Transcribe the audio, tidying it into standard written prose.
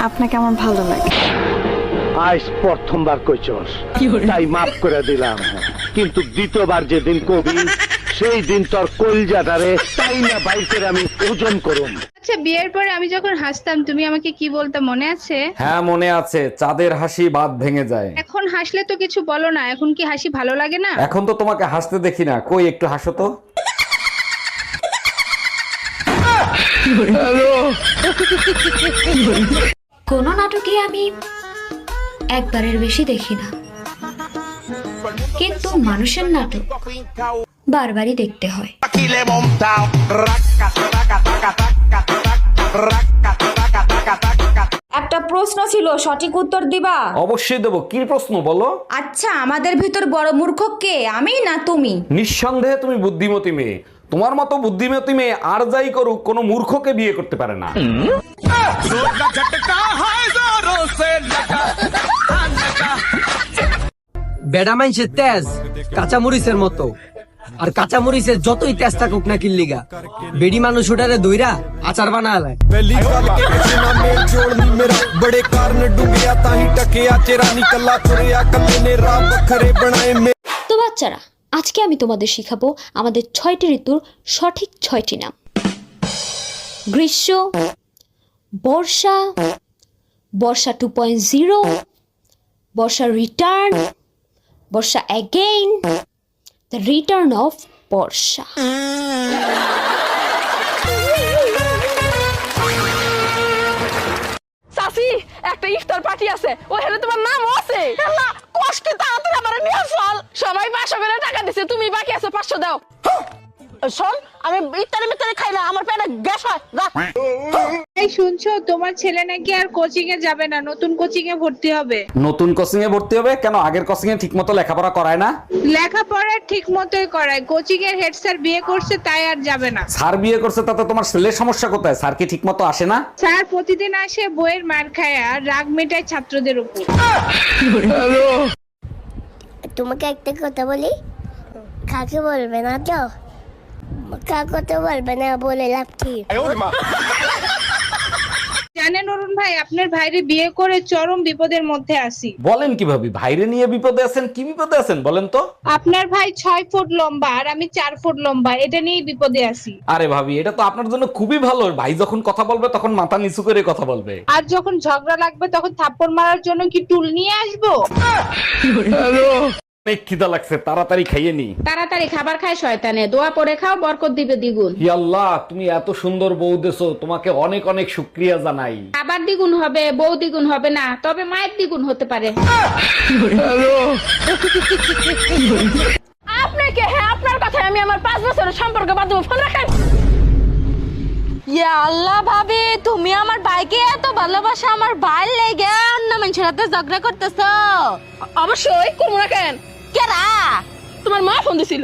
আপনাকে আমার ভালো লাগে। আজ প্রথমবার কইছস, তাই মাফ করে দিলাম, কিন্তু দ্বিতীয়বার যেদিন কবি সেই দিন তোর কলজাটারে তাই না বাইর করে আমি ওজন করুম। আচ্ছা, বিয়ের পরে আমি যখন হাসতাম তুমি আমাকে কি বলতে মনে আছে? হ্যাঁ মনে আছে, চাঁদের হাসি বাদ ভেঙে যায়। এখন হাসলে তো কিছু বলো না, এখন কি হাসি ভালো লাগে না? এখন তো তোমাকে হাসতে দেখি না, কই একটু হাসো তো। কোন নাটকে আমি একবারের বেশি দেখি না, কিন্তু মানুষের নাটক বারবারই দেখতে হয়। একটা প্রশ্ন ছিল, সঠিক উত্তর দিবা? অবশ্যই দেবো, কি প্রশ্ন বলো। আচ্ছা, আমাদের ভিতর বড় মূর্খ কে, আমি না তুমি? নিঃসন্দেহে তুমি বুদ্ধিমতী মেয়ে। তোমার মতো বুদ্ধিমতী মেয়ে আর যাই করুক কোনো মূর্খকে বিয়ে করতে পারে না। বেড়া মাইনসের তেজ কাঁচামরিচের মতো, আর কাঁচামরিচের যতই তেজ থাকুক না কিল্লিগা, বেড়ি মানুষ ওটারে দইরা আচার বানায়। তো বাচ্চারা, আজকে আমি তোমাদের শিখাবো আমাদের 6টি ঋতুর সঠিক 6টি নাম। গ্রীষ্ম, বর্ষা, Barsha 2.0, Barsha return, Barsha again, the return of Barsha. সাসি, একটা ইফতার পার্টি আছে, ওখানে তোমার নাম আছে। আল্লাহ, কষ্টে তাড়াতাড়ি আমারে নিয়ে চল। সবাই 500 করে টাকা দিছে, তুমি বাকি আছে 500 দাও। শোন, আমি ইফতারে মিফতারে খাই না, আমার পেটে গ্যাস হয়। এই শুনছো, তোমার ছেলে নাকি আর কোচিং এ যাবে না, নতুন কোচিং এ ভর্তি হবে। নতুন কোচিং এ ভর্তি হবে কেন? আগের কোচিং এ ঠিক মতো লেখাপড়া করায় না? লেখাপড়া ঠিক মতোই করায়, কোচিং এর হেড স্যার বিয়ে করছে তাই আর যাবে না। স্যার বিয়ে করছে তাতে তোমার ছেলের সমস্যা কোথায়? স্যার কি ঠিক মতো আসে না? স্যার প্রতিদিন আসে বইয়ের মার খায় আর রাগ মেটায় ছাত্রদের উপর। তোমাকে একটা কথা বলি, কাকে বলবে না তো? কাকে তো বলবে না, বলে লাভ কি? জানেন অরুণ ভাই, আপনার ভাইরে বিয়ে করে চরম বিপদের মধ্যে আছি। বলেন কিভাবে? ভাইরে নিয়ে বিপদে আছেন? কি বিপদে আছেন বলেন তো। আপনার ভাই 6 ফুট লম্বা আর আমি 4 ফুট লম্বা, এটা নিয়েই বিপদে আছি। আরে ভাবি, এটা তো আপনার জন্য খুবই ভালো। ভাই যখন কথা বলবে তখন মাথা নিচু করে কথা বলবে। আর যখন ঝগড়া লাগবে তখন থাপ্পড় মারার জন্য কি টুল নিয়ে আসবো? অনেক খিদা লাগছে, তাড়াতাড়ি খাইয়ে নি। তাড়াতাড়ি খাবার খায় শয়তানে, দোয়া পড়ে খাও, বরকত দিবে দ্বিগুণ। হি আল্লাহ, তুমি এত সুন্দর বউ দেছো, তোমাকে অনেক অনেক শুকরিয়া জানাই। খাবার দ্বিগুণ হবে, বউ দ্বিগুণ হবে না, তবে মায়ের দ্বিগুণ হতে পারে। আপনাকে, হ্যাঁ আপনার কথায় আমি আমার 5 বছরের সম্পর্ক বাদ দেবো। ফোন রাখেন। ইয়া আল্লাহ, ভাবি তুমি আমার ভাইকে এত ভালোবাসা, আমার ভাই লেগে অন্য মানুষের সাথে ঝগড়া করতেছো? অবশ্যই করবো না। কেন? কেরা? তোমার মা ফোন দিছিল।